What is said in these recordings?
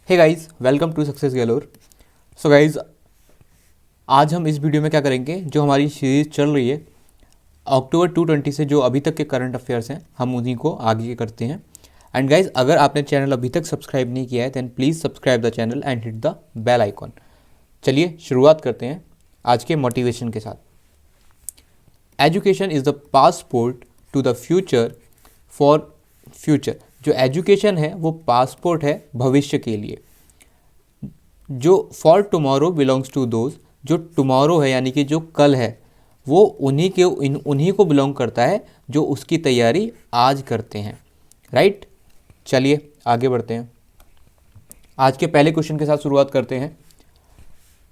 Hey guys, welcome to Success Galore. So guys, आज हम इस वीडियो में क्या करेंगे, जो हमारी सीरीज़ चल रही है अक्टूबर 2020 से जो अभी तक के करंट अफेयर्स हैं, हम उन्हीं को आगे करते हैं। एंड गाइस, अगर आपने चैनल अभी तक सब्सक्राइब नहीं किया है then please subscribe the channel and hit the bell icon. चलिए शुरुआत करते हैं आज के मोटिवेशन के साथ। Education is the passport to the future for future. जो एजुकेशन है वो पासपोर्ट है भविष्य के लिए। जो for tomorrow belongs to those, जो टुमारो है यानी कि जो कल है, वो उन्हीं को बिलोंग करता है जो उसकी तैयारी आज करते हैं। राइट, चलिए आगे बढ़ते हैं। आज के पहले क्वेश्चन के साथ शुरुआत करते हैं।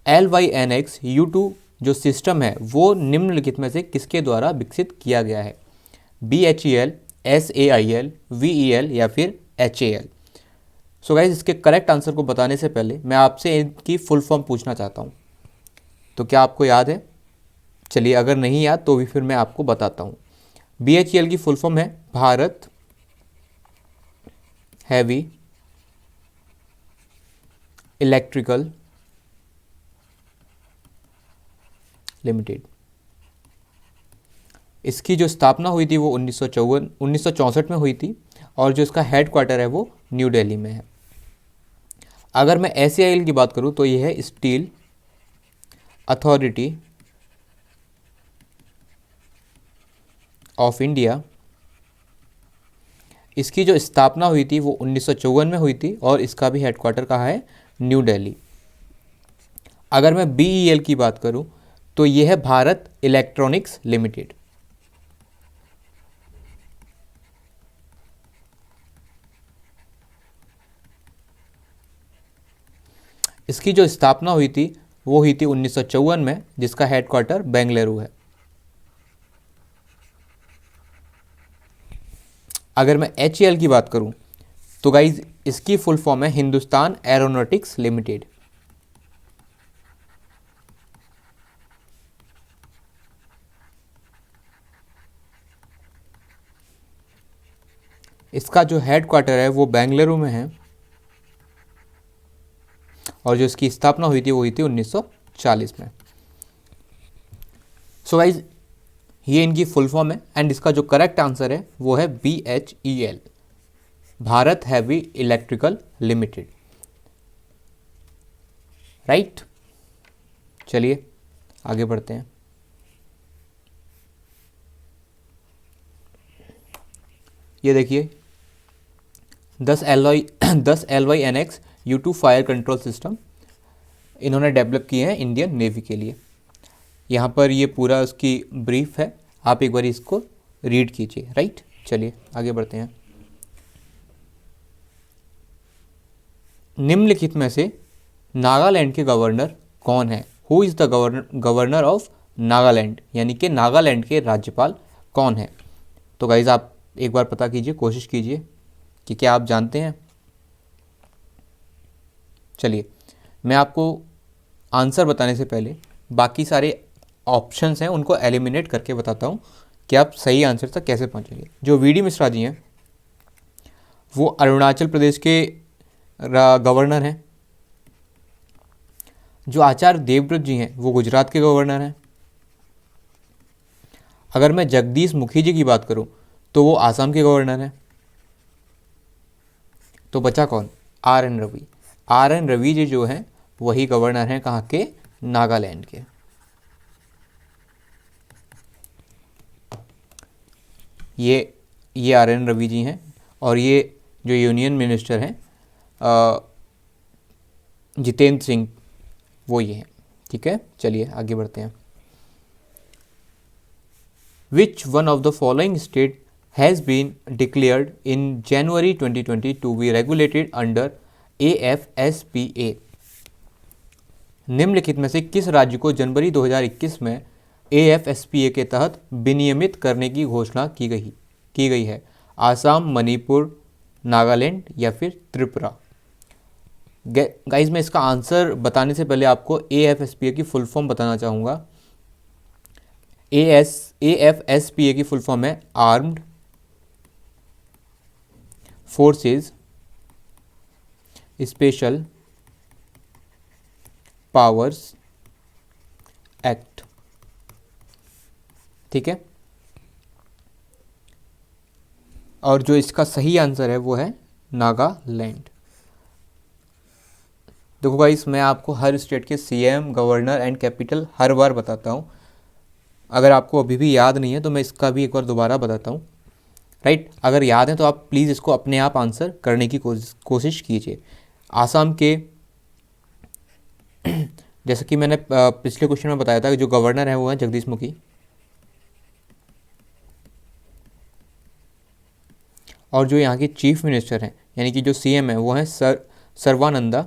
LYNX U2 जो सिस्टम है वो निम्नलिखित में से किसके द्वारा विकसित किया गया है? BHEL, SAIL, VEL या फिर HAL। सो गाइज, इसके करेक्ट आंसर को बताने से पहले मैं आपसे इनकी फुल फॉर्म पूछना चाहता हूँ। तो क्या आपको याद है? चलिए, अगर नहीं याद तो भी फिर मैं आपको बताता हूँ। BHEL की फुल फॉर्म है भारत हैवी इलेक्ट्रिकल लिमिटेड। इसकी जो स्थापना हुई थी वो 1964 में हुई थी और जो इसका हेड क्वार्टर है वो न्यू दिल्ली में है। अगर मैं SAIL की बात करूं तो ये है स्टील अथॉरिटी ऑफ इंडिया। इसकी जो स्थापना हुई थी वो 1954 में हुई थी और इसका भी हेड क्वार्टर कहाँ है? न्यू दिल्ली। अगर मैं BEL की बात करूं तो ये है भारत इलेक्ट्रॉनिक्स लिमिटेड। इसकी जो स्थापना हुई थी वो हुई थी 1954 में, जिसका हेड क्वार्टर बेंगलुरु है। अगर मैं HAL की बात करूं तो गाइज इसकी फुल फॉर्म है हिंदुस्तान एरोनॉटिक्स लिमिटेड। इसका जो हेड क्वार्टर है वो बेंगलुरु में है और जो इसकी स्थापना हुई थी वो हुई थी 1940 में। सो गाइज, ये इनकी फुल फॉर्म है एंड इसका जो करेक्ट आंसर है वो है BHEL, Bharat heavy electrical limited. Right, चलिए आगे बढ़ते हैं। ये देखिए 10 LYNX U2 fire control system इन्होंने डेवलप किए हैं इंडियन नेवी के लिए। यहाँ पर ये पूरा उसकी ब्रीफ है, आप एक बार इसको रीड कीजिए। राइट, चलिए आगे बढ़ते हैं। निम्नलिखित में से नागालैंड के गवर्नर कौन है? Who is the governor of Nagaland, यानी कि नागालैंड के राज्यपाल कौन है? तो गाइज, आप एक बार पता कीजिए, कोशिश कीजिए कि क्या आप जानते हैं। चलिए, मैं आपको आंसर बताने से पहले बाकी सारे ऑप्शंस हैं उनको एलिमिनेट करके बताता हूँ कि आप सही आंसर तक कैसे पहुँचेंगे। जो VD मिश्रा जी हैं वो अरुणाचल प्रदेश के गवर्नर हैं। जो आचार्य देवव्रत जी हैं वो गुजरात के गवर्नर हैं। अगर मैं जगदीश मुखी जी की बात करूं तो वो आसाम के गवर्नर हैं। तो बचा कौन? RN रवि। RN रवि जी जो हैं वही गवर्नर हैं कहाँ के? नागालैंड के। ये RN रवि जी हैं और ये जो यूनियन मिनिस्टर हैं जितेंद्र सिंह, वो ये हैं। ठीक है, चलिए आगे बढ़ते हैं। Which one of the following state has been declared in January 2020 to be regulated under AFSPA? निम्नलिखित में से किस राज्य को जनवरी 2021 में AFSPA के तहत विनियमित करने की घोषणा की गई है? आसाम, मणिपुर, नागालैंड या फिर त्रिपुरा? गाइज, मैं इसका आंसर बताने से पहले आपको AFSPA की फुल फॉर्म बताना चाहूँगा। AFSPA की फुल फॉर्म है armed forces special powers act. ठीक है, और जो इसका सही आंसर है वो है नागालैंड। देखो गाइस, मैं आपको हर स्टेट के सीएम, गवर्नर एंड कैपिटल हर बार बताता हूँ। अगर आपको अभी भी याद नहीं है तो मैं इसका भी एक बार दोबारा बताता हूँ। राइट, अगर याद है तो आप प्लीज़ इसको अपने आप आंसर करने की कोशिश कीजिए। आसाम के जैसे कि मैंने पिछले क्वेश्चन में बताया था कि जो गवर्नर है वो है जगदीश मुखी, और जो यहाँ के चीफ मिनिस्टर हैं यानी कि जो सीएम है वो है सर्वानंदा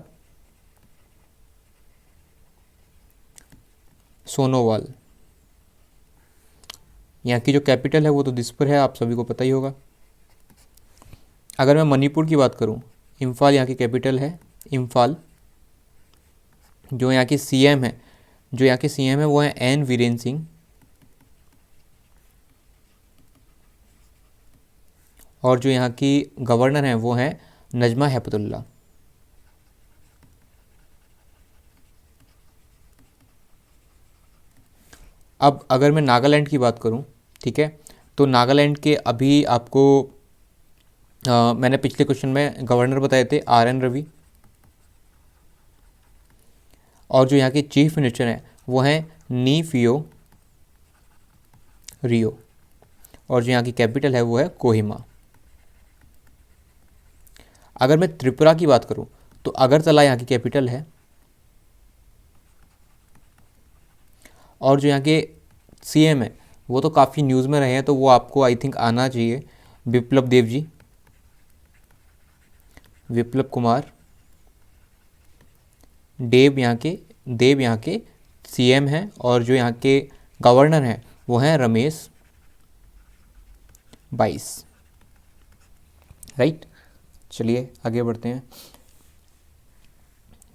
सोनोवाल। यहाँ की जो कैपिटल है वो तो दिसपुर है, आप सभी को पता ही होगा। अगर मैं मणिपुर की बात करूँ, इम्फाल यहाँ की कैपिटल है, इम्फाल। जो यहाँ के सीएम है वो है एन वीरेंद्र सिंह, और जो यहाँ की गवर्नर हैं वो हैं नजमा हेपतुल्ला। अब अगर मैं नागालैंड की बात करूं, ठीक है, तो नागालैंड के अभी आपको मैंने पिछले क्वेश्चन में गवर्नर बताए थे आर एन रवि, और जो यहाँ के चीफ मिनिस्टर हैं वो हैं नीफियो रियो, और जो यहाँ की कैपिटल है वो है कोहिमा। अगर मैं त्रिपुरा की बात करूं तो अगरतला यहाँ की कैपिटल है, और जो यहाँ के सीएम है वो तो काफ़ी न्यूज़ में रहे हैं तो वो आपको आई थिंक आना चाहिए, विप्लव देव जी, विप्लव कुमार देव यहाँ के सीएम हैं, और जो यहाँ के गवर्नर हैं वो हैं रमेश बाइस। राइट, चलिए आगे बढ़ते हैं।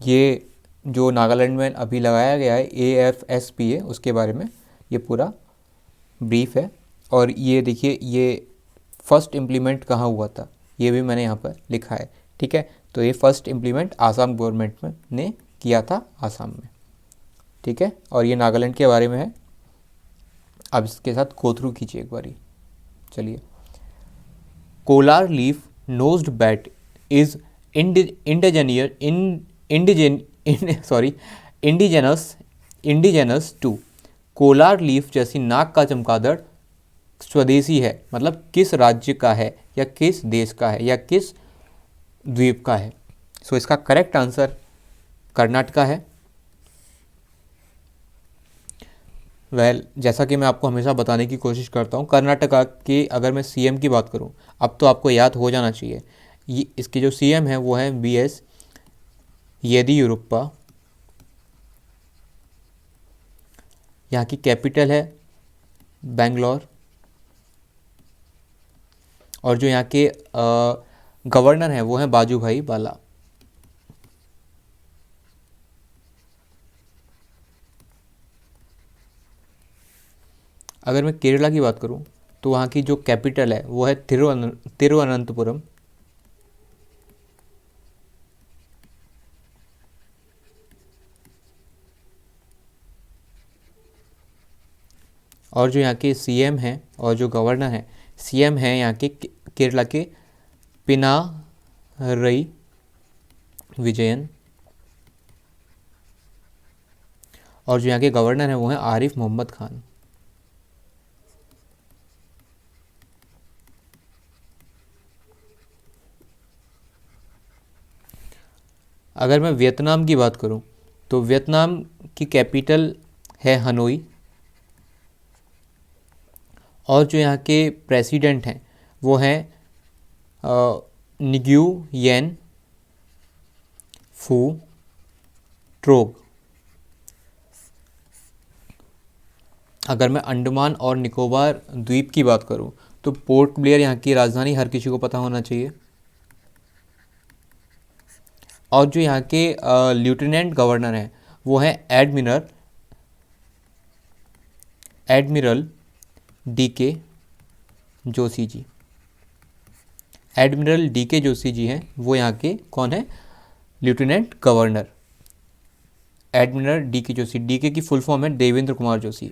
ये जो नागालैंड में अभी लगाया गया है AFSPA, उसके बारे में ये पूरा ब्रीफ है। और ये देखिए, ये फर्स्ट इम्प्लीमेंट कहाँ हुआ था ये भी मैंने यहाँ पर लिखा है। ठीक है, तो ये फर्स्ट इम्प्लीमेंट आसाम गवर्नमेंट ने किया था आसाम में। ठीक है, और ये नागालैंड के बारे में है। अब इसके साथ गो थ्रू कीजिए एक बारी। चलिए, Kolar leaf nosed bat is indigenous to. Kolar leaf जैसी नाक का चमगादड़ स्वदेशी है, मतलब किस राज्य का है या किस देश का है या किस द्वीप का है। सो इसका करेक्ट आंसर कर्नाटका है। जैसा कि मैं आपको हमेशा बताने की कोशिश करता हूँ, कर्नाटका के अगर मैं सीएम की बात करूँ, अब तो आपको याद हो जाना चाहिए, ये इसके जो सीएम है वो है BS येदियुरप्पा। यहाँ की कैपिटल है बेंगलोर, और जो यहाँ के गवर्नर हैं वो हैं बाजूभाई बाला। अगर मैं केरला की बात करूं तो वहाँ की जो कैपिटल है वो है तिरुवनंतपुरम। और जो यहाँ के सीएम हैं और जो गवर्नर हैं, सीएम हैं यहाँ के केरला के पिनारई विजयन, और जो यहाँ के गवर्नर हैं वो हैं आरिफ मोहम्मद खान। अगर मैं वियतनाम की बात करूं तो वियतनाम की कैपिटल है हनोई, और जो यहाँ के प्रेसिडेंट हैं वो हैं निग्युयेन फू ट्रोग। अगर मैं अंडमान और निकोबार द्वीप की बात करूं तो पोर्ट ब्लेयर यहाँ की राजधानी हर किसी को पता होना चाहिए। और जो यहाँ के लेफ्टिनेंट गवर्नर हैं वो हैं admiral DK Joshi ji. Admiral DK Joshi ji हैं वो यहाँ के कौन है, लेफ्टिनेंट गवर्नर। एडमिरल डी के जोशी, डी के की फुल फॉर्म है देवेंद्र कुमार जोशी।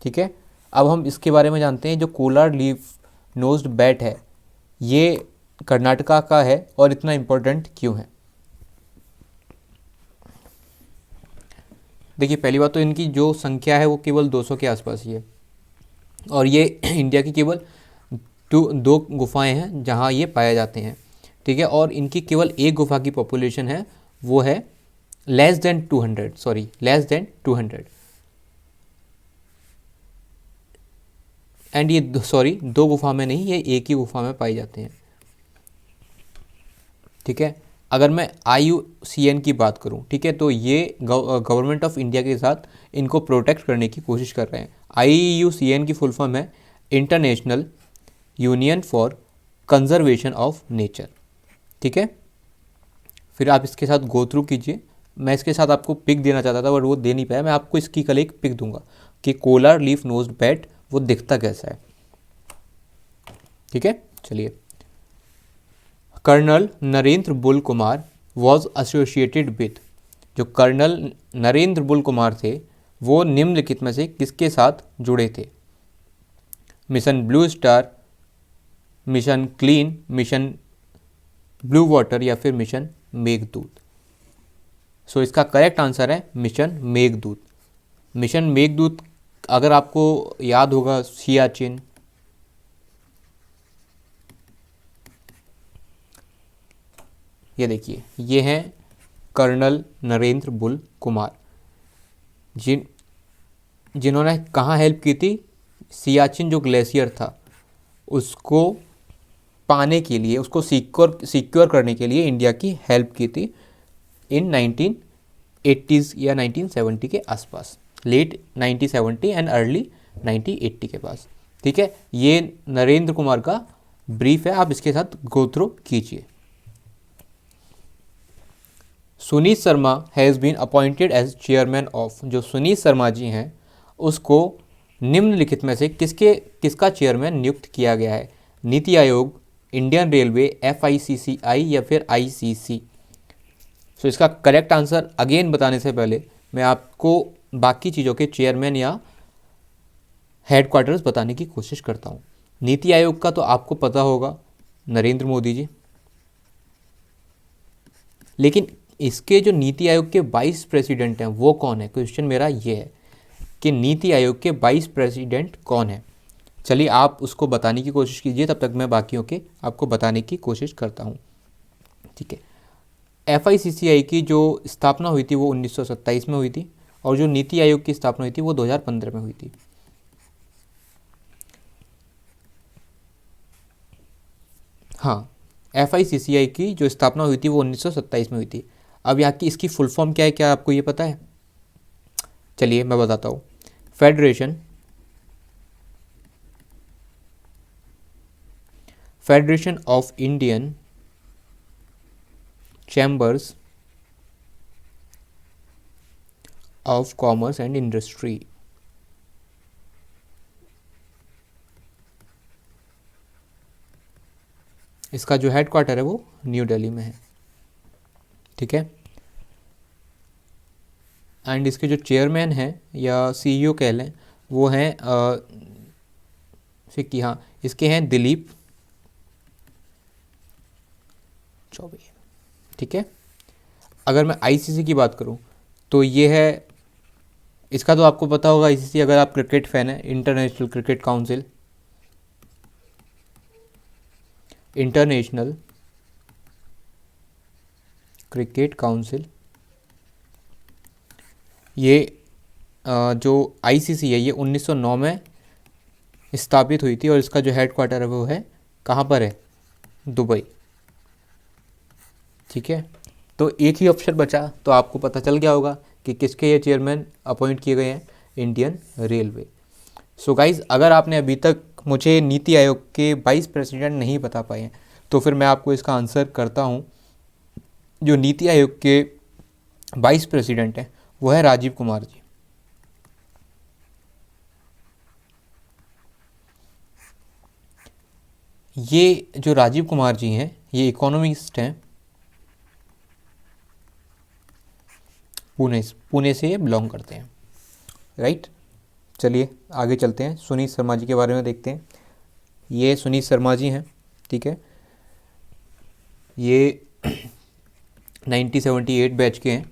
ठीक है, अब हम इसके बारे में जानते हैं। जो कोलार लीफ नोज्ड बैट है ये कर्नाटका का है और इतना इम्पोर्टेंट क्यों है? देखिए, पहली बात तो इनकी जो संख्या है वो केवल 200 के आसपास ही है और ये इंडिया की केवल दो गुफाएं हैं जहां ये पाए जाते हैं। ठीक है, और इनकी केवल एक गुफा की पॉपुलेशन है, वो है लेस देन 200 एंड ये दो गुफा में नहीं, ये एक ही गुफा में पाए जाते हैं। ठीक है, अगर मैं IUCN की बात करूं, ठीक है, तो ये गवर्नमेंट ऑफ इंडिया के साथ इनको प्रोटेक्ट करने की कोशिश कर रहे हैं। IUCN की फुल फॉर्म है international union for conservation of nature. ठीक है, फिर आप इसके साथ गो थ्रू कीजिए। मैं इसके साथ आपको पिक देना चाहता था बट वो दे नहीं पाया। मैं आपको इसकी कल एक पिक दूंगा कि कोलार लीफ नोज्ड बैट वो दिखता कैसा है। ठीक है, चलिए। Colonel Narendra Bull Kumar was associated with, जो कर्नल नरेंद्र बुल कुमार थे वो निम्नलिखित में से किसके साथ जुड़े थे? Mission blue star, mission clean, mission blue water या फिर मिशन मेघदूत। सो इसका करेक्ट आंसर है मिशन मेघदूत। मिशन मेघदूत अगर आपको याद होगा सियाचिन, ये देखिए ये हैं कर्नल नरेंद्र बुल कुमार जिन्होंने कहाँ हेल्प की थी? सियाचिन जो ग्लेशियर था उसको पाने के लिए, उसको सिक्योर करने के लिए इंडिया की हेल्प की थी इन 1980s या 1970 के आसपास, लेट 1970 एंड अर्ली 1980 के पास। ठीक है, ये नरेंद्र कुमार का ब्रीफ है, आप इसके साथ गो थ्रू कीजिए। Sunit Sharma has been appointed as chairman of, जो सुनीत शर्मा जी हैं उसको निम्नलिखित में से किसका चेयरमैन नियुक्त किया गया है? NITI Aayog, Indian railway, FICCI या फिर ICC। सो इसका करेक्ट आंसर अगेन बताने से पहले मैं आपको बाकी चीज़ों के चेयरमैन या हेडक्वार्टर्स बताने की कोशिश करता हूँ। नीति आयोग का तो आपको पता होगा, नरेंद्र मोदी जी। लेकिन इसके जो नीति आयोग के 22 प्रेसिडेंट हैं वो कौन है? क्वेश्चन मेरा ये है कि नीति आयोग के 22 प्रेसिडेंट कौन है? चलिए आप उसको बताने की कोशिश कीजिए, तब तक मैं बाकियों के आपको बताने की कोशिश करता हूँ। ठीक है, FICCI की जो स्थापना हुई थी वो 1927 में हुई थी और जो नीति आयोग की स्थापना हुई थी वो 2015 में हुई थी। हाँ, FICCI की जो स्थापना हुई थी वो 1927 में हुई थी। अब यहाँ की इसकी फुल फॉर्म क्या है, क्या आपको ये पता है? चलिए मैं बताता हूँ। Federation of Indian chambers of commerce and industry. इसका जो हेडक्वार्टर है वो न्यू दिल्ली में है। ठीक है, एंड इसके जो चेयरमैन हैं या CEO कह लें वो हैं फिक्की, हाँ इसके हैं दिलीप चौबे। ठीक है, अगर मैं ICC की बात करूं तो ये है, इसका तो आपको पता होगा ICC, अगर आप क्रिकेट फैन है, international cricket council, international cricket council. ये जो ICC है ये 1909 में स्थापित हुई थी और इसका जो हेडक्वार्टर है वो है कहाँ पर है? दुबई। ठीक है, तो एक ही ऑप्शन बचा, तो आपको पता चल गया होगा कि किसके ये चेयरमैन अपॉइंट किए गए हैं? Indian railway. सो गाइज, अगर आपने अभी तक मुझे नीति आयोग के 22 प्रेसिडेंट नहीं बता पाए हैं तो फिर मैं आपको इसका आंसर करता हूँ। जो नीति आयोग के 22 प्रेसिडेंट हैं वो है राजीव कुमार जी। ये जो राजीव कुमार जी हैं ये इकोनॉमिस्ट हैं, पुणे से ये बिलोंग करते हैं, राइट। चलिए आगे चलते हैं, सुनीत शर्मा जी के बारे में देखते हैं। ये सुनीत शर्मा जी हैं, ठीक है। ये 1978 बैच के हैं,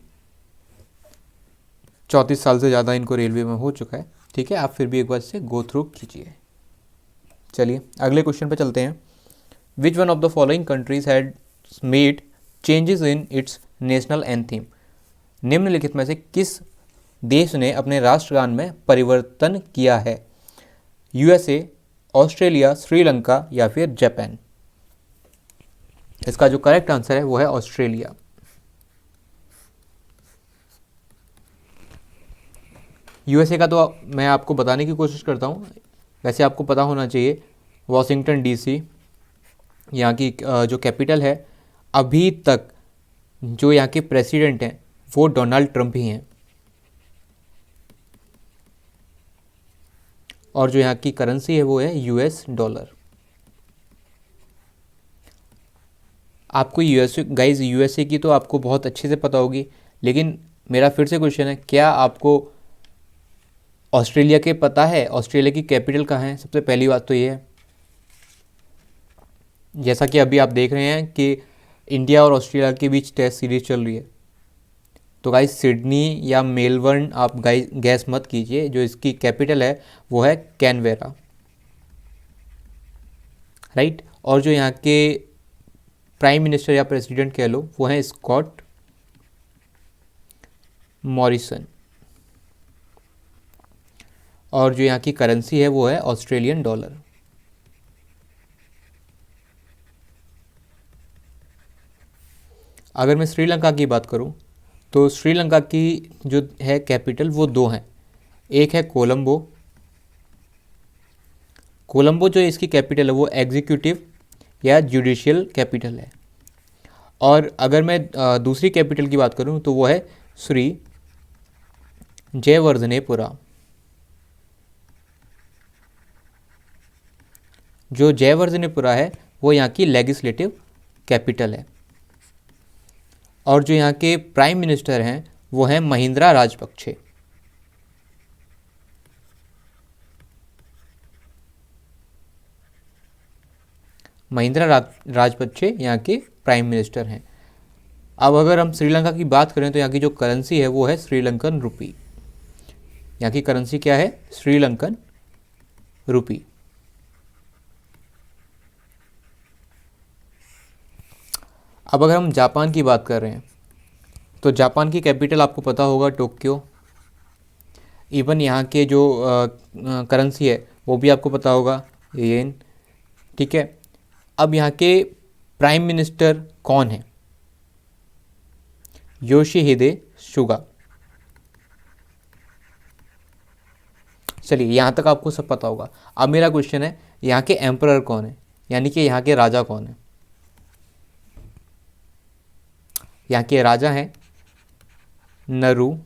34 साल से ज़्यादा इनको रेलवे में हो चुका है, ठीक है। आप फिर भी एक बार से गो थ्रू कीजिए। चलिए अगले क्वेश्चन पे चलते हैं। Which one of the following countries had made changes in its national anthem. निम्नलिखित में से किस देश ने अपने राष्ट्रगान में परिवर्तन किया है? यूएसए, ऑस्ट्रेलिया, श्रीलंका या फिर जापान। इसका जो करेक्ट आंसर है वो है ऑस्ट्रेलिया। यूएसए का तो मैं आपको बताने की कोशिश करता हूँ, वैसे आपको पता होना चाहिए वॉशिंगटन डीसी यहाँ की जो कैपिटल है। अभी तक जो यहाँ के प्रेसिडेंट हैं वो डोनाल्ड ट्रंप ही हैं, और जो यहाँ की करेंसी है वो है यूएस डॉलर। आपको यूएसए की तो आपको बहुत अच्छे से पता होगी, लेकिन मेरा फिर से क्वेश्चन है, क्या आपको ऑस्ट्रेलिया के पता है? ऑस्ट्रेलिया की कैपिटल कहाँ है? सबसे पहली बात तो ये है, जैसा कि अभी आप देख रहे हैं कि इंडिया और ऑस्ट्रेलिया के बीच टेस्ट सीरीज चल रही है, तो गाइस सिडनी या मेलबर्न आप गैस मत कीजिए, जो इसकी कैपिटल है वो है कैनवेरा, राइट। और जो यहाँ के प्राइम मिनिस्टर या प्रेसिडेंट कह लो वो हैं स्कॉट मॉरिसन, और जो यहाँ की करेंसी है वो है ऑस्ट्रेलियन डॉलर। अगर मैं श्रीलंका की बात करूं तो श्रीलंका की जो है कैपिटल वो दो हैं, एक है कोलंबो। कोलंबो जो इसकी कैपिटल है वो एग्जीक्यूटिव या जुडिशियल कैपिटल है, और अगर मैं दूसरी कैपिटल की बात करूं तो वो है श्री जयवर्धनेपुरा। जो जयवर्धनेपुरा है वो यहाँ की लेजिस्लेटिव कैपिटल है, और जो यहाँ के प्राइम मिनिस्टर हैं वो हैं महिंद्रा राजपक्षे। महिंद्रा राजपक्षे यहाँ के प्राइम मिनिस्टर हैं। अब अगर हम श्रीलंका की बात करें तो यहाँ की जो करेंसी है वो है श्रीलंकन रुपी। यहाँ की करेंसी क्या है? श्रीलंकन रुपी। अब अगर हम जापान की बात कर रहे हैं तो जापान की कैपिटल आपको पता होगा टोक्यो। इवन यहाँ के जो करेंसी है वो भी आपको पता होगा येन, ठीक है। अब यहाँ के प्राइम मिनिस्टर कौन है? Yoshihide Suga. चलिए यहाँ तक आपको सब पता होगा। अब मेरा क्वेश्चन है, यहाँ के एम्परर कौन है, यानी कि यहाँ के राजा कौन है? यहाँ के राजा हैं नरूहितो।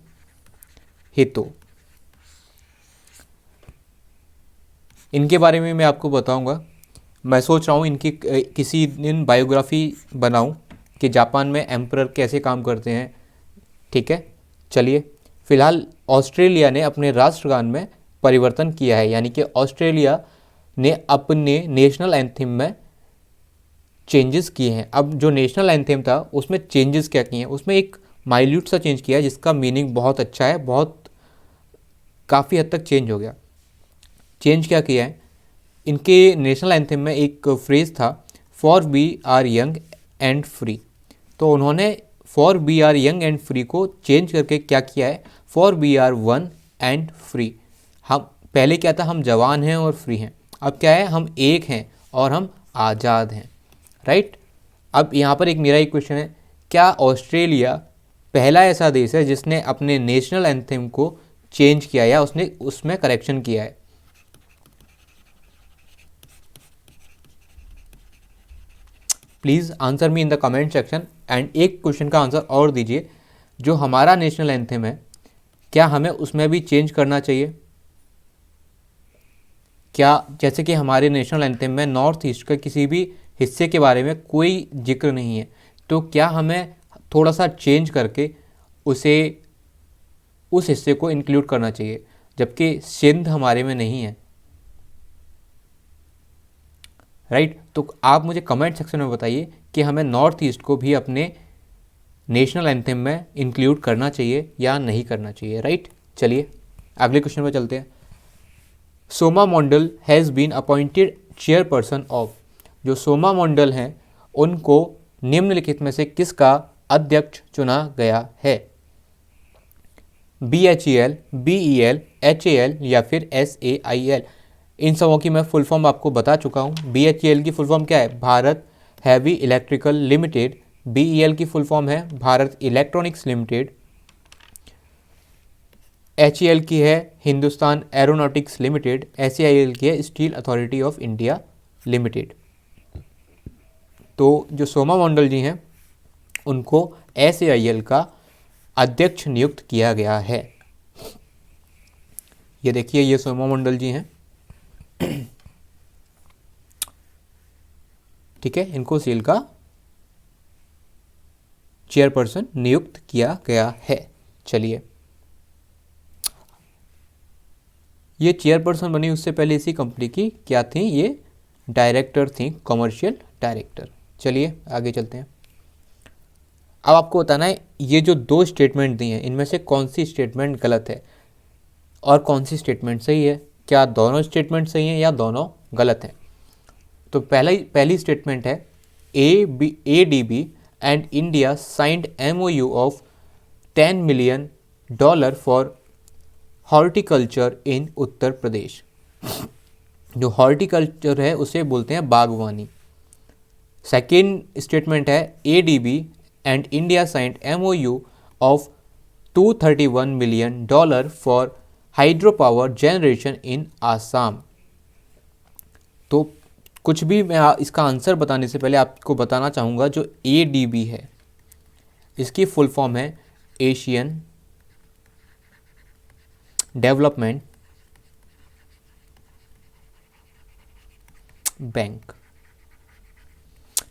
इनके बारे में मैं आपको बताऊंगा। मैं सोच रहा हूँ इनकी किसी दिन बायोग्राफी बनाऊं कि जापान में एम्परर कैसे काम करते हैं, ठीक है। चलिए फिलहाल ऑस्ट्रेलिया ने अपने राष्ट्रगान में परिवर्तन किया है, यानी कि ऑस्ट्रेलिया ने अपने नेशनल एंथम में चेंजेस किए हैं। अब जो नेशनल एंथम था उसमें चेंजेस क्या किए हैं? उसमें एक माइल्यूट सा चेंज किया है जिसका मीनिंग बहुत अच्छा है, बहुत काफ़ी हद तक चेंज हो गया। चेंज क्या किया है? इनके नेशनल एंथम में एक फ्रेज़ था for we are young and free, तो उन्होंने for we are young and free को चेंज करके क्या किया है? For we are one and free. हम पहले क्या था? हम जवान हैं और फ्री हैं। अब क्या है? हम एक हैं और हम आज़ाद हैं, राइट। अब यहाँ पर मेरा एक क्वेश्चन है, क्या ऑस्ट्रेलिया पहला ऐसा देश है जिसने अपने नेशनल एंथम को चेंज किया या उसने उसमें करेक्शन किया है? Please answer me in the comment section. And एक क्वेश्चन का आंसर और दीजिए, जो हमारा नेशनल एंथम है क्या हमें उसमें भी चेंज करना चाहिए? क्या, जैसे कि हमारे नेशनल एंथम में नॉर्थ ईस्ट के किसी भी हिस्से के बारे में कोई जिक्र नहीं है, तो क्या हमें थोड़ा सा चेंज करके उसे, उस हिस्से को इंक्लूड करना चाहिए, जबकि सिंध हमारे में नहीं है, राइट। तो आप मुझे कमेंट सेक्शन में बताइए कि हमें नॉर्थ ईस्ट को भी अपने नेशनल एंथम में इंक्लूड करना चाहिए या नहीं करना चाहिए, राइट। चलिए अगले क्वेश्चन पर चलते हैं। Soma Mandal has been appointed chairperson of, जो सोमा मंडल हैं उनको निम्नलिखित में से किसका अध्यक्ष चुना गया है? BHEL, BEL, HAL या फिर SAIL। इन सबों की मैं फुल फॉर्म आपको बता चुका हूँ। BHEL की फुल फॉर्म क्या है? Bharat heavy electrical limited. BEL की फुल फॉर्म है भारत इलेक्ट्रॉनिक्स लिमिटेड। HAL की है हिंदुस्तान एरोनॉटिक्स लिमिटेड। SAIL की है steel authority of India limited. तो जो सोमा मंडल जी हैं उनको SAIL का अध्यक्ष नियुक्त किया गया है। ये देखिए, ये सोमा मंडल जी हैं, ठीक है। इनको सेल का चेयरपर्सन नियुक्त किया गया है। चलिए, ये चेयरपर्सन बनी उससे पहले इसी कंपनी की क्या थी? ये डायरेक्टर थी, कमर्शियल डायरेक्टर। चलिए आगे चलते हैं। अब आपको बताना है ये जो दो स्टेटमेंट दी हैं इनमें से कौन सी स्टेटमेंट गलत है और कौन सी स्टेटमेंट सही है। क्या दोनों स्टेटमेंट सही हैं या दोनों गलत हैं? तो पहली स्टेटमेंट है ADB and India signed MOU of $10 million for horticulture in Uttar Pradesh. जो हॉर्टिकल्चर है उसे बोलते हैं बागवानी। सेकेंड स्टेटमेंट है ADB and India signed MOU of $231 million for hydro power generation in Assam. तो कुछ भी मैं इसका आंसर बताने से पहले आपको बताना चाहूँगा, जो ADB है इसकी फुल फॉर्म है एशियन डेवलपमेंट बैंक,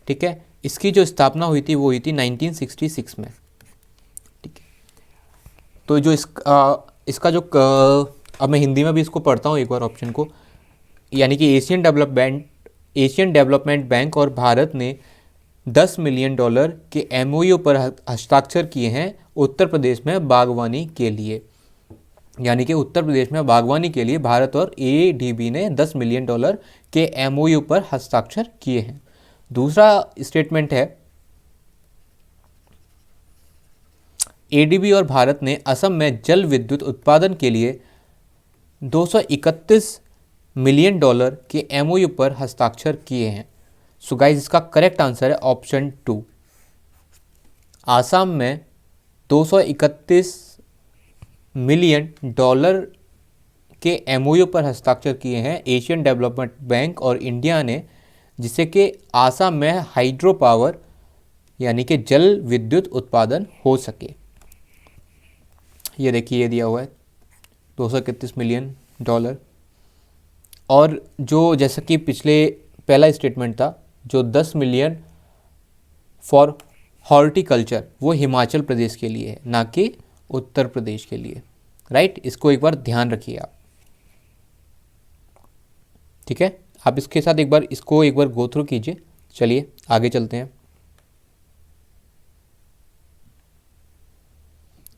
ठीक है। इसकी जो स्थापना हुई थी वो हुई थी 1966 में, ठीक है। तो जो इसका जो अब मैं हिंदी में भी इसको पढ़ता हूँ एक बार ऑप्शन को, यानी कि एशियन डेवलपमेंट बैंक और भारत ने $10 मिलियन के MOU पर हस्ताक्षर किए हैं उत्तर प्रदेश में बागवानी के लिए। यानी कि उत्तर प्रदेश में बागवानी के लिए भारत और ADB ने $10 मिलियन के MOU पर हस्ताक्षर किए हैं। दूसरा स्टेटमेंट है ADB और भारत ने असम में जल विद्युत उत्पादन के लिए $231 मिलियन के MOU पर हस्ताक्षर किए हैं। सो गाइस, इसका करेक्ट आंसर है ऑप्शन 2। आसाम में $231 मिलियन के MOU पर हस्ताक्षर किए हैं एशियन डेवलपमेंट बैंक और इंडिया ने, जिससे कि आसाम में हाइड्रो पावर यानी कि जल विद्युत उत्पादन हो सके। ये देखिए, ये दिया हुआ है $231 मिलियन। और जो जैसा कि पिछले पहला स्टेटमेंट था, जो 10 मिलियन फॉर हॉर्टिकल्चर, वो हिमाचल प्रदेश के लिए है, ना कि उत्तर प्रदेश के लिए, राइट। इसको एक बार ध्यान रखिए आप, ठीक है। आप इसके साथ इसको एक बार गो थ्रू कीजिए। चलिए आगे चलते हैं।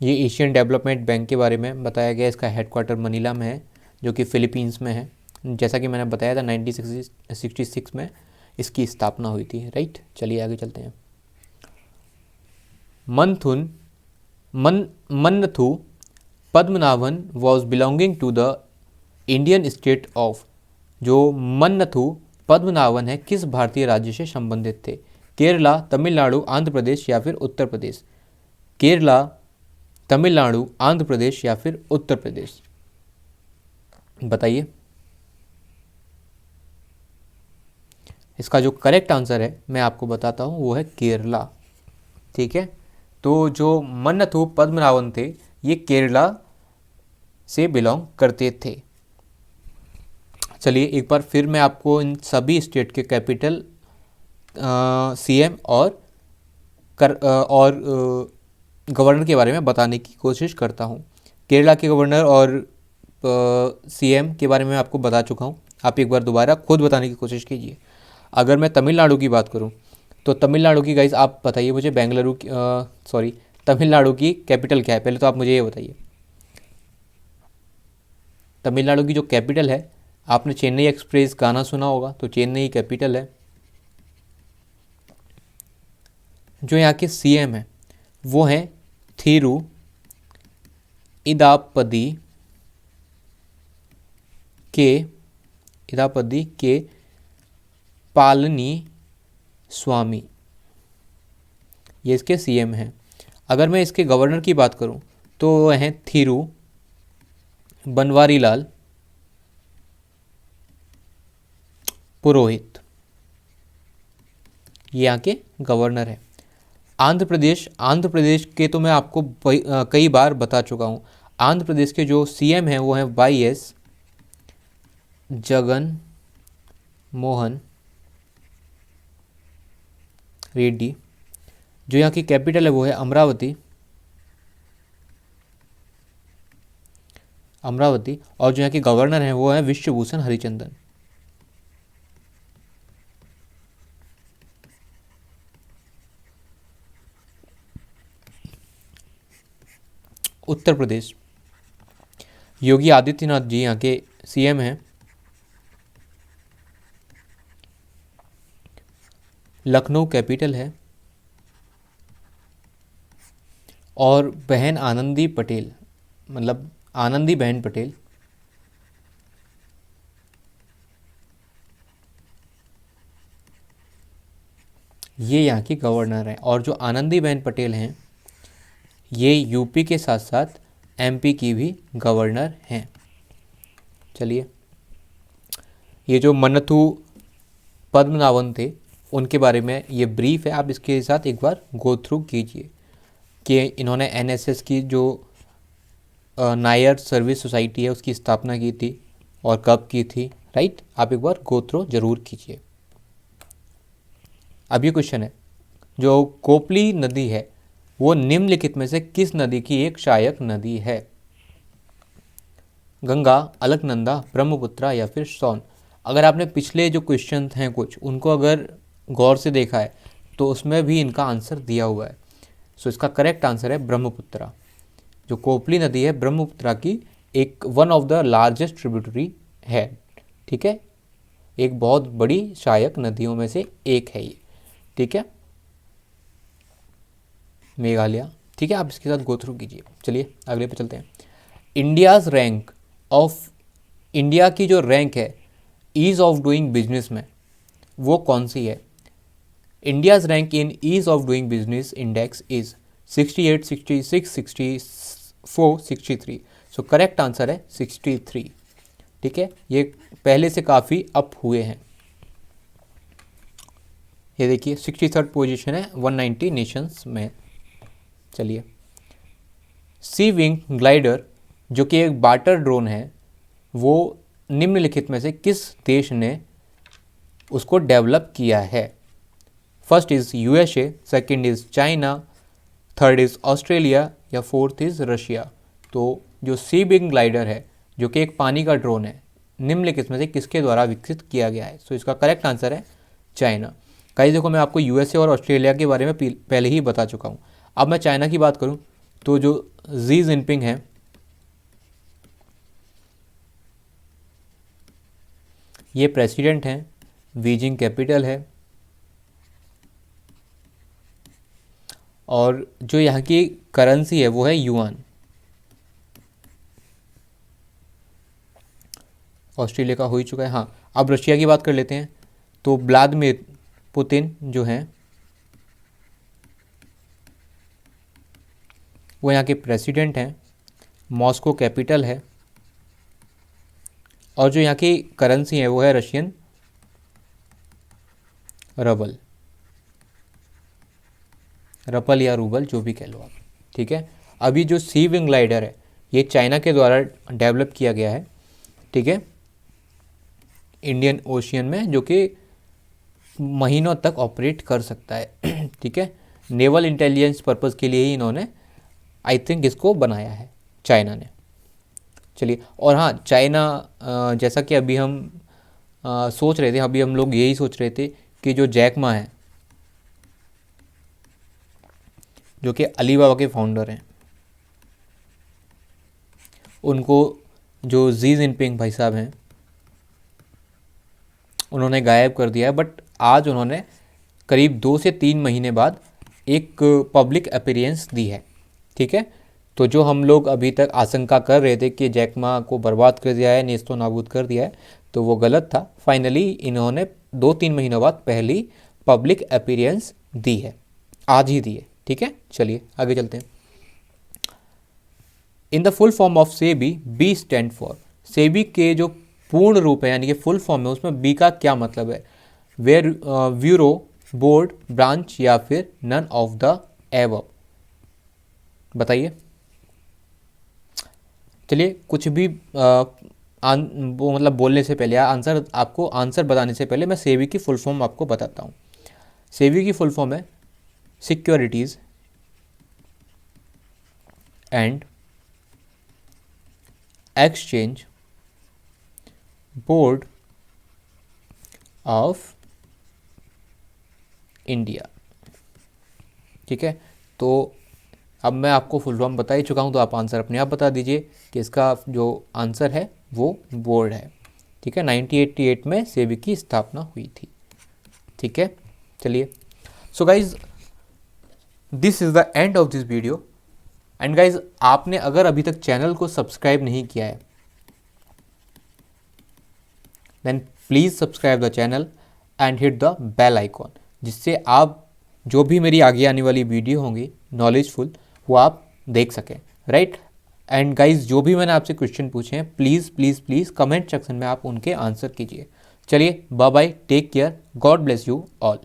ये एशियन डेवलपमेंट बैंक के बारे में बताया गया। इसका हेडक्वार्टर मनीला में है, जो कि फिलीपींस में है। जैसा कि मैंने बताया था 1966 में इसकी स्थापना हुई थी, राइट। चलिए आगे चलते हैं। Mannathu Padmanabhan was belonging to the Indian state of. जो मन्नथु पद्मनाभन है किस भारतीय राज्य से संबंधित थे? केरला, तमिलनाडु, आंध्र प्रदेश या फिर उत्तर प्रदेश? केरला, तमिलनाडु, आंध्र प्रदेश या फिर उत्तर प्रदेश? बताइए। इसका जो करेक्ट आंसर है मैं आपको बताता हूँ, वो है केरला, ठीक है। तो जो मन्नथु पद्मनाभन थे ये केरला से बिलोंग करते थे। चलिए एक बार फिर मैं आपको इन सभी स्टेट के कैपिटल, सीएम और गवर्नर के बारे में बताने की कोशिश करता हूँ। केरला के गवर्नर और सीएम के बारे में आपको बता चुका हूँ। आप एक बार दोबारा खुद बताने की कोशिश कीजिए। अगर मैं तमिलनाडु की बात करूँ तो तमिलनाडु की गाइज आप बताइए मुझे, तमिलनाडु की कैपिटल क्या है, पहले तो आप मुझे ये बताइए। तमिलनाडु की जो कैपिटल है, आपने चेन्नई एक्सप्रेस गाना सुना होगा, तो चेन्नई कैपिटल है। जो यहाँ के सीएम हैं वो हैं थिरु इदापदी के पालनी स्वामी, ये इसके सीएम हैं। अगर मैं इसके गवर्नर की बात करूं तो वो हैं थिरु बनवारीलाल पुरोहित, ये यहाँ के गवर्नर हैं। आंध्र प्रदेश के तो मैं आपको कई बार बता चुका हूँ। आंध्र प्रदेश के जो सीएम हैं वो हैं YS जगन मोहन रेड्डी। जो यहाँ की कैपिटल है वो है अमरावती, और जो यहाँ के गवर्नर हैं वो है विश्वभूषण हरिचंदन। उत्तर प्रदेश, योगी आदित्यनाथ जी यहाँ के सीएम हैं। लखनऊ कैपिटल है, और बहन आनंदी पटेल, मतलब आनंदी बहन पटेल ये यहाँ की गवर्नर हैं। और जो आनंदी बहन पटेल हैं ये यूपी के साथ साथ एमपी की भी गवर्नर हैं। चलिए, ये जो मन्नथु पद्मनाभन थे उनके बारे में ये ब्रीफ है, आप इसके साथ एक बार गो थ्रू कीजिए कि इन्होंने एनएसएस की जो नायर सर्विस सोसाइटी है उसकी स्थापना की थी और कब की थी, राइट। आप एक बार गो थ्रू जरूर कीजिए। अब ये क्वेश्चन है, जो कोपली नदी है वो निम्नलिखित में से किस नदी की एक सहायक नदी है? गंगा, अलकनंदा, ब्रह्मपुत्रा या फिर सोन। अगर आपने पिछले जो क्वेश्चन हैं कुछ उनको अगर गौर से देखा है तो उसमें भी इनका आंसर दिया हुआ है। सो इसका करेक्ट आंसर है ब्रह्मपुत्रा। जो कोपली नदी है ब्रह्मपुत्रा की एक one of the largest tributary है, ठीक है, एक बहुत बड़ी सहायक नदियों में से एक है ये, ठीक है, मेघालय, ठीक है। आप इसके साथ गो थ्रू कीजिए। चलिए अगले पे चलते हैं। इंडिया की जो रैंक है ईज ऑफ डूइंग बिजनेस में वो कौन सी है? India's rank in ease of doing business index is 68, 66, 64, 63। So correct answer है 63, ठीक है। ये पहले से काफ़ी अप हुए हैं। ये देखिए 63rd पोजीशन है 190 नेशंस में। चलिए, सी विंग ग्लाइडर जो कि एक बाटर ड्रोन है वो निम्नलिखित में से किस देश ने उसको डेवलप किया है? First is USA, second is China, third is Australia या फोर्थ इज़ रशिया। तो जो सी विंग ग्लाइडर है जो कि एक पानी का ड्रोन है, निम्नलिखित में से किसके द्वारा विकसित किया गया है? सो इसका करेक्ट आंसर है चाइना। कहीं देखो, मैं आपको यूएसए और ऑस्ट्रेलिया के बारे में पहले ही बता चुका हूँ। अब मैं चाइना की बात करूँ तो जो जी जिनपिंग है ये प्रेसिडेंट हैं, बीजिंग कैपिटल है, और जो यहाँ की करेंसी है वो है युआन। ऑस्ट्रेलिया का हो ही चुका है। हाँ, अब रशिया की बात कर लेते हैं। तो व्लादिमीर पुतिन जो हैं वो यहाँ के प्रेसिडेंट हैं, मॉस्को कैपिटल है, और जो यहाँ की करेंसी है वो है रशियन रपल या रूबल, जो भी कह लो आप, ठीक है। अभी जो सी विंग ग्लाइडर है ये चाइना के द्वारा डेवलप किया गया है, ठीक है। इंडियन ओशियन में, जो कि महीनों तक ऑपरेट कर सकता है। ठीक है, नेवल इंटेलिजेंस पर्पज़ के लिए ही इन्होंने आई थिंक इसको बनाया है, चाइना ने। चलिए, और हाँ, चाइना जैसा कि अभी हम सोच रहे थे, अभी हम लोग यही सोच रहे थे कि जो जैक मा है, जो कि अलीबाबा के फाउंडर हैं, उनको जो जी जिनपिंग भाई साहब हैं उन्होंने गायब कर दिया है। बट आज उन्होंने करीब 2 से 3 महीने बाद एक पब्लिक अपीयरेंस दी है। ठीक है, तो जो हम लोग अभी तक आशंका कर रहे थे कि जैक मा को बर्बाद कर दिया है, नेस्तो नाबूद कर दिया है, तो वो गलत था। फाइनली इन्होंने 2-3 महीनों बाद पहली पब्लिक अपीयरेंस दी है, आज ही दी है। ठीक है, चलिए आगे चलते हैं। In the full form of SEBI, B stand for, SEBI के जो पूर्ण रूप है यानी कि फुल फॉर्म है, उसमें बी का क्या मतलब है? वेयर, ब्यूरो, बोर्ड, ब्रांच या फिर नन ऑफ द एबव, बताइए। चलिए, कुछ भी वो मतलब बोलने से पहले या आंसर, आपको आंसर बताने से पहले मैं सेबी की फुल फॉर्म आपको बताता हूँ। सेबी की फुल फॉर्म है securities and exchange board of India. ठीक है, तो अब मैं आपको फुल फॉर्म बता ही चुका हूँ, तो आप आंसर अपने आप बता दीजिए कि इसका जो आंसर है वो बोर्ड है। ठीक है, 1988 में सेबी की स्थापना हुई थी। ठीक है, चलिए, so guys this is the end of this video. And guys, आपने अगर अभी तक चैनल को सब्सक्राइब नहीं किया है, then please subscribe the channel and hit the bell icon, जिससे आप जो भी मेरी आगे आने वाली वीडियो होंगी नॉलेजफुल, वो आप देख सकें, राइट। एंड गाइज, जो भी मैंने आपसे क्वेश्चन पूछे हैं, please please please comment section में आप उनके आंसर कीजिए। चलिए, bye bye, take care, God bless you all.